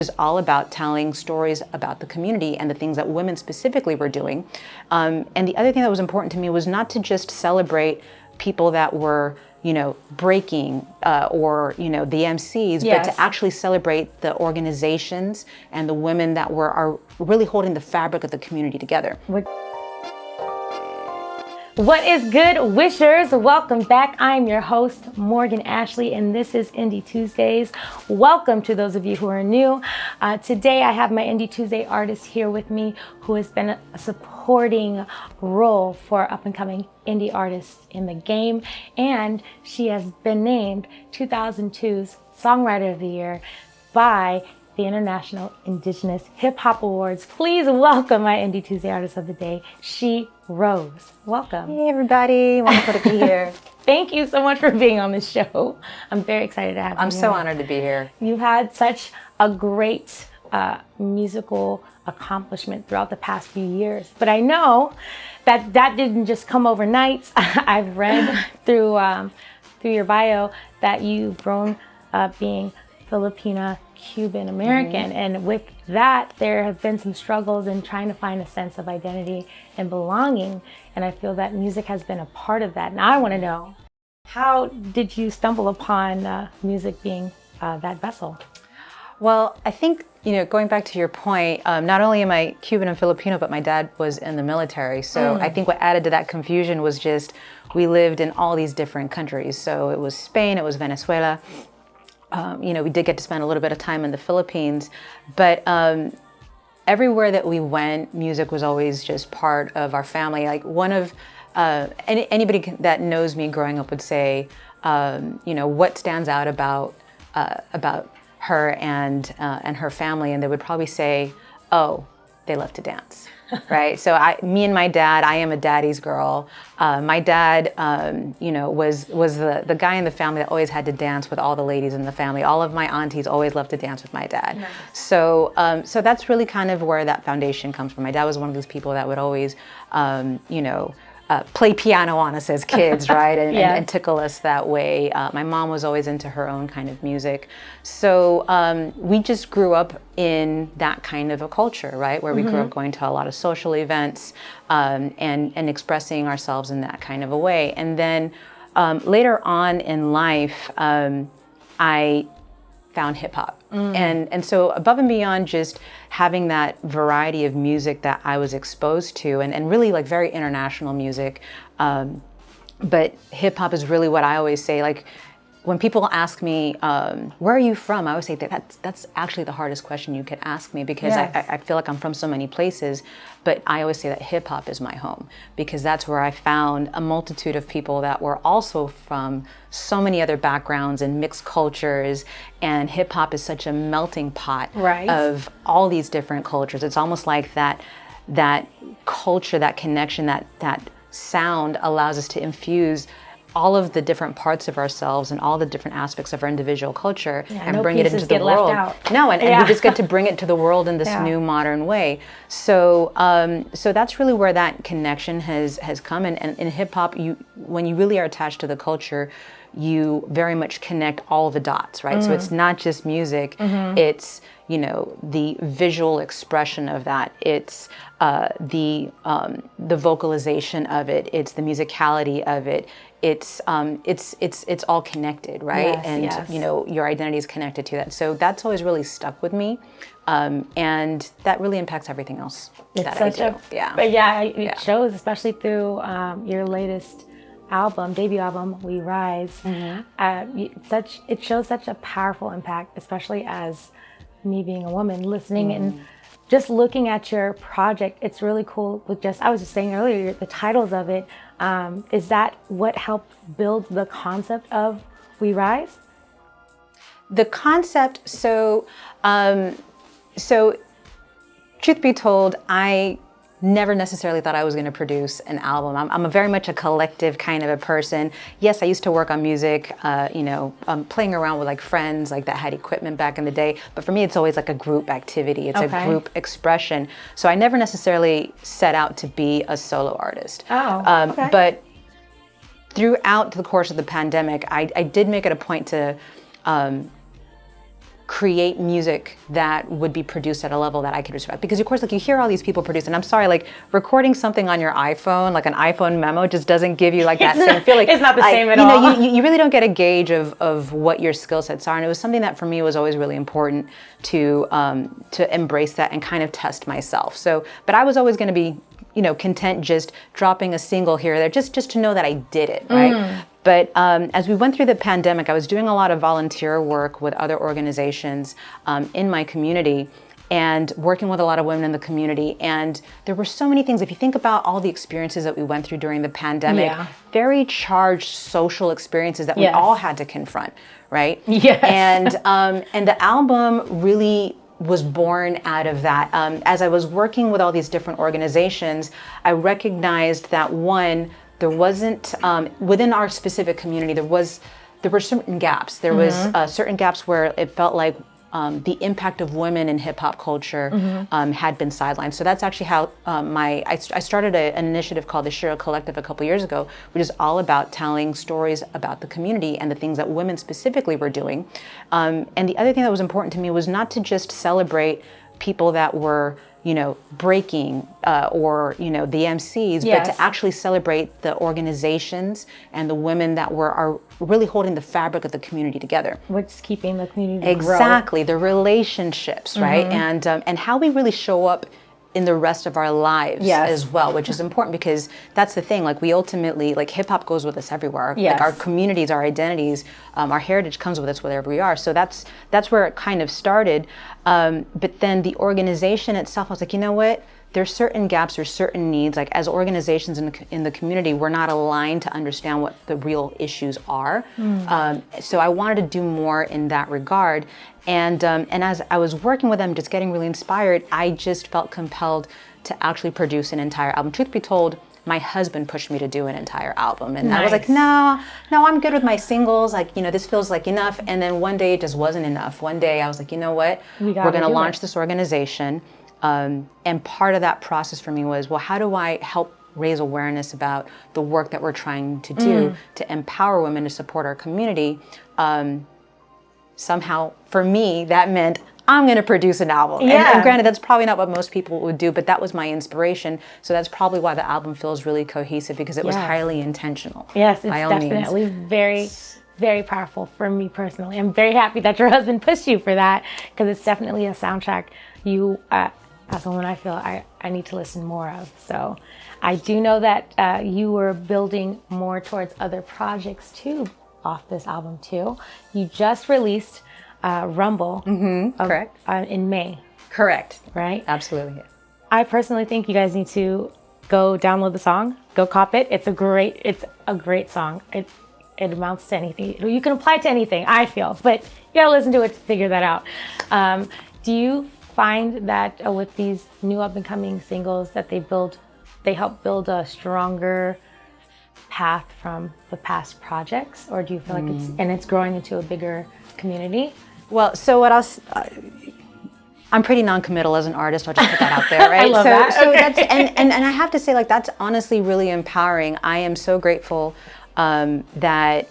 was all about telling stories about the community and the things that women specifically were doing. And the other thing that was important to me was not to just celebrate people that were, breaking or, the MCs, Yes. but to actually celebrate the organizations and the women that are really holding the fabric of the community together. What is good, wishers? Welcome back. I'm your host, Morgan Ashley, and this is Indie Tuesdays. Welcome to those of you who are new. Today, I have my Indie Tuesday artist here with me who has been a supporting role for up-and-coming indie artists in the game, and she has been named 2002's Songwriter of the Year by the International Indigenous Hip Hop Awards. Please welcome my Indie Tuesday Artist of the Day, She-Rōze. Welcome. Hey everybody, wonderful to be here. Thank you so much for being on this show. I'm very excited to have you. I'm so honored to be here. You've had such a great musical accomplishment throughout the past few years, but I know that didn't just come overnight. I've read through your bio that you've grown up being Filipina Cuban American, and with that there have been some struggles in trying to find a sense of identity and belonging, and I feel that music has been a part of that. Now I want to know, how did you stumble upon music being that vessel? Well, I think, going back to your point, not only am I Cuban and Filipino, but my dad was in the military. So I think what added to that confusion was just, we lived in all these different countries. So it was Spain, it was Venezuela. We did get to spend a little bit of time in the Philippines, but everywhere that we went, music was always just part of our family. Like anybody that knows me growing up would say, what stands out about her and her family, and they would probably say, oh, they love to dance. Right. So me and my dad, I am a daddy's girl. My dad, was the guy in the family that always had to dance with all the ladies in the family. All of my aunties always loved to dance with my dad. Nice. So that's really kind of where that foundation comes from. My dad was one of those people that would always, play piano on us as kids, right? And tickle us that way. My mom was always into her own kind of music. So we just grew up in that kind of a culture, right? Where we grew up going to a lot of social events and expressing ourselves in that kind of a way. And then later on in life, I found hip hop. And so above and beyond just having that variety of music that I was exposed to, and really like very international music, but hip hop is really what I always say, like when people ask me, where are you from? I always say that's actually the hardest question you could ask me, because I feel like I'm from so many places, but I always say that hip hop is my home, because that's where I found a multitude of people that were also from so many other backgrounds and mixed cultures, and hip hop is such a melting pot of all these different cultures. It's almost like that culture, that connection, that sound allows us to infuse all of the different parts of ourselves and all the different aspects of our individual culture and bring it into the world. And we just get to bring it to the world in this new modern way. So that's really where that connection has come. And in hip hop, when you really are attached to the culture, you very much connect all the dots, right? So it's not just music, it's the visual expression of that. It's the vocalization of it. It's the musicality of it. It's all connected, right? Your identity is connected to that. So that's always really stuck with me, and that really impacts everything else that I do. It shows, especially through your latest debut album, She-Rōze. It shows such a powerful impact, especially as me being a woman listening and just looking at your project. It's really cool with I was just saying earlier, the titles of it. Is that what helped build the concept of She-Rōze? The concept, so truth be told, I never necessarily thought I was going to produce an album. I'm a very much a collective kind of a person. Yes, I used to work on music, playing around with like friends like that had equipment back in the day. But for me, it's always like a group activity. It's a group expression. So I never necessarily set out to be a solo artist. But throughout the course of the pandemic, I did make it a point to create music that would be produced at a level that I could respect. Because of course, like you hear all these people produce, and I'm sorry, like recording something on your iPhone, like an iPhone memo, just doesn't give you like that same feeling. It's not the same at all. You really don't get a gauge of what your skill sets are. And it was something that for me was always really important to embrace that and kind of test myself. So, but I was always going to be, content just dropping a single here or there, just to know that I did it, right? But as we went through the pandemic, I was doing a lot of volunteer work with other organizations in my community and working with a lot of women in the community. And there were so many things. If you think about all the experiences that we went through during the pandemic, very charged social experiences that we all had to confront, right? Yes. And the album really was born out of that. As I was working with all these different organizations, I recognized that one, there wasn't, within our specific community, there were certain gaps. There was certain gaps where it felt like the impact of women in hip hop culture had been sidelined. So that's actually how I started an initiative called the She-Rōze Collective a couple years ago, which is all about telling stories about the community and the things that women specifically were doing. And the other thing that was important to me was not to just celebrate people that were breaking or, the MCs, but to actually celebrate the organizations and the women that are really holding the fabric of the community together. What's keeping the community Exactly, the relationships, right? And how we really show up in the rest of our lives as well, which is important because that's the thing, like we ultimately, like hip hop goes with us everywhere. Like our communities, our identities, our heritage comes with us wherever we are. So that's where it kind of started. But then the organization itself, I was like, you know what? There's certain gaps, there's certain needs. Like as organizations in the community, we're not aligned to understand what the real issues are. So I wanted to do more in that regard. And as I was working with them, just getting really inspired, I just felt compelled to actually produce an entire album. Truth be told, my husband pushed me to do an entire album. And I was like, no, I'm good with my singles. Like, this feels like enough. And then one day it just wasn't enough. One day I was like, you know what? We're going to launch this organization. And part of that process for me was, well, how do I help raise awareness about the work that we're trying to do to empower women to support our community? Somehow, for me, that meant I'm going to produce an album. And granted, that's probably not what most people would do, but that was my inspiration. So that's probably why the album feels really cohesive, because it was highly intentional. Yes, it's definitely very, very powerful for me personally. I'm very happy that your husband pushed you for that, because it's definitely a soundtrack you, as a woman, I feel I need to listen more of. So I do know that you were building more towards other projects too, off this album too. You just released Rumble. Correct. In May. Correct. Right? Absolutely. I personally think you guys need to go download the song, go cop it. It's a great song. It amounts to anything. You can apply it to anything, I feel, but you gotta listen to it to figure that out. Do you find that with these new up and coming singles that they help build a stronger path from the past projects, or do you feel like it's growing into a bigger community? Well, so what else? I'm pretty non-committal as an artist. I'll just put that out there, right? I love that. So that's and I have to say, like, that's honestly really empowering. I am so grateful that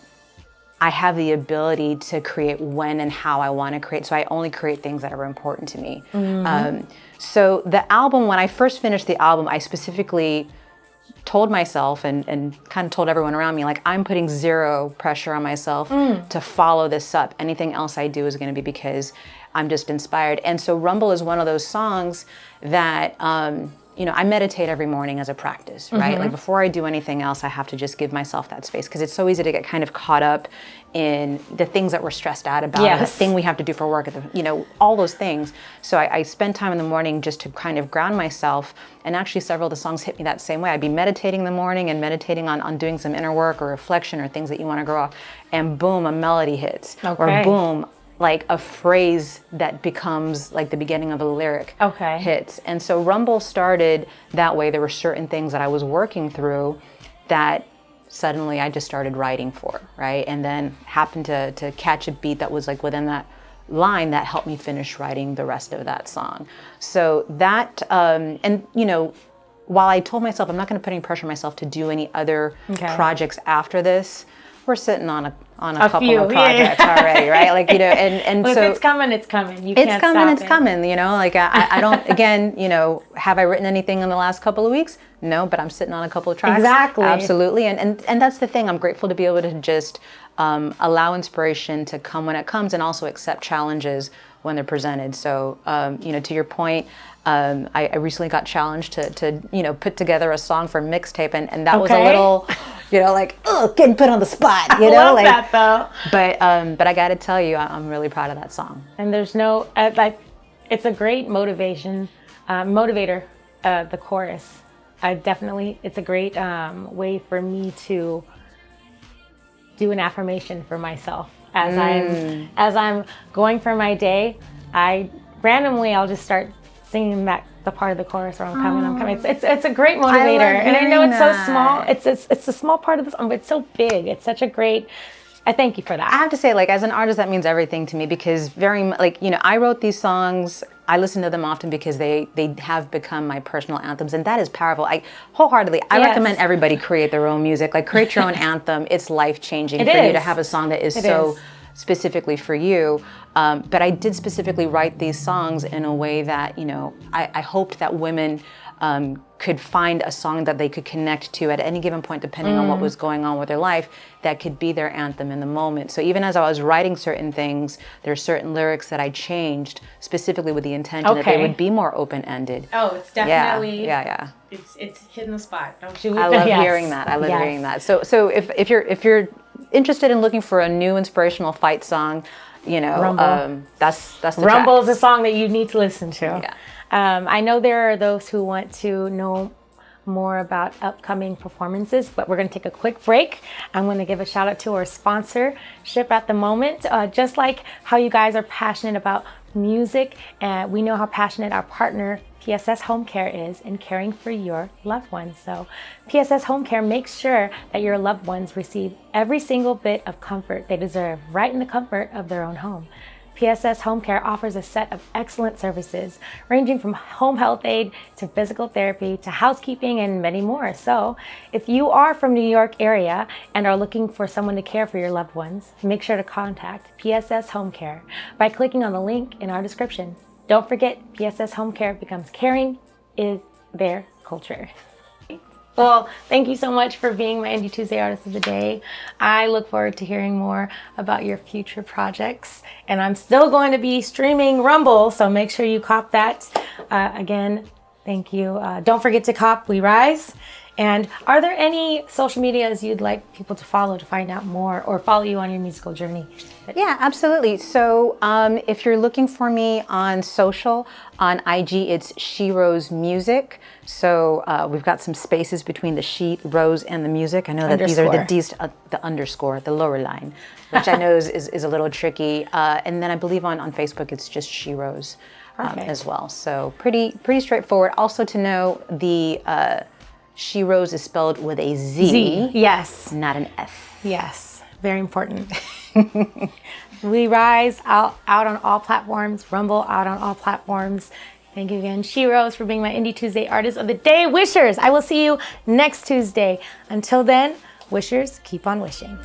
I have the ability to create when and how I want to create. So I only create things that are important to me. So the album, when I first finished the album, I specifically told myself and kind of told everyone around me, like, I'm putting zero pressure on myself to follow this up. Anything else I do is going to be because I'm just inspired. And so Rumble is one of those songs that, I meditate every morning as a practice, right? Like before I do anything else, I have to just give myself that space, because it's so easy to get kind of caught up in the things that we're stressed out about, the thing we have to do for work, all those things. So I spend time in the morning just to kind of ground myself. And actually several of the songs hit me that same way. I'd be meditating in the morning and meditating on doing some inner work or reflection or things that you want to grow off. And boom, a melody hits. Or boom, like a phrase that becomes like the beginning of a lyric hits. And so Rumble started that way. There were certain things that I was working through that suddenly I just started writing for, right? And then happened to catch a beat that was like within that line that helped me finish writing the rest of that song. So that, while I told myself I'm not going to put any pressure on myself to do any other projects after this, we're sitting on a couple few, of projects already, right? Like, you know, and well, so if it's coming, it's coming. You it's can't coming, stop it's it. coming, you know, like I don't, again, you know, have I written anything in the last couple of weeks? No, but I'm sitting on a couple of tracks. Exactly. Absolutely. And that's the thing. I'm grateful to be able to just allow inspiration to come when it comes and also accept challenges when they're presented. So, you know, to your point, I recently got challenged to you know, put together a song for mixtape, and that was a little, you know, like, oh, getting put on the spot, you know, love like that though. But I got to tell you, I'm really proud of that song. And there's no like, it's a great motivator. The chorus, it's a great way for me to do an affirmation for myself as I'm going for my day. I'll just start singing the part of the chorus where I'm coming. It's a great motivator, and I know it's so small. It's a small part of the song, but it's so big. It's such a great. I thank you for that. I have to say, like, as an artist, that means everything to me, because like, you know, I wrote these songs. I listen to them often because they have become my personal anthems, and that is powerful. I recommend everybody create their own music. Like, create your own anthem. It's life-changing for you to have a song that is specifically for you. But I did specifically write these songs in a way that, you know, I hoped that women could find a song that they could connect to at any given point, depending on what was going on with their life, that could be their anthem in the moment. So even as I was writing certain things, there's certain lyrics that I changed specifically with the intention that they would be more open-ended. Oh, it's definitely It's hitting the spot. Don't you? I love hearing that. I love hearing that. So if you're interested in looking for a new inspirational fight song, you know, Rumble. That's the Rumble track. is a song that you need to listen to. Yeah. I know there are those who want to know more about upcoming performances, but we're going to take a quick break. I'm going to give a shout out to our sponsorship at the moment. Just like how you guys are passionate about music, and we know how passionate our partner PSS Home Care is in caring for your loved ones. So PSS Home Care makes sure that your loved ones receive every single bit of comfort they deserve right in the comfort of their own home. PSS Home Care offers a set of excellent services ranging from home health aid to physical therapy to housekeeping and many more. So if you are from New York area and are looking for someone to care for your loved ones, make sure to contact PSS Home Care by clicking on the link in our description. Don't forget, PSS Home Care, becomes caring is their culture. Well, thank you so much for being my Indie Tuesday Artist of the Day. I look forward to hearing more about your future projects. And I'm still going to be streaming Rumble, so make sure you cop that. Again, thank you. Don't forget to cop We Rise. And are there any social medias you'd like people to follow to find out more or follow you on your musical journey? Yeah, absolutely. So if you're looking for me on social, on IG, it's She-Rōze Music. So we've got some spaces between the She-Rōze and the music. I know that these are the underscore, the lower line, which I know is a little tricky. And then I believe on Facebook, it's just She-Rōze as well. So pretty straightforward. Also to know the She-Rōze is spelled with a Z. Yes. Not an S. Yes. Very important. We Rise out on all platforms. Rumble out on all platforms. Thank you again, She-Rōze, for being my Indie Tuesday Artist of the Day. Wishers, I will see you next Tuesday. Until then, wishers, keep on wishing.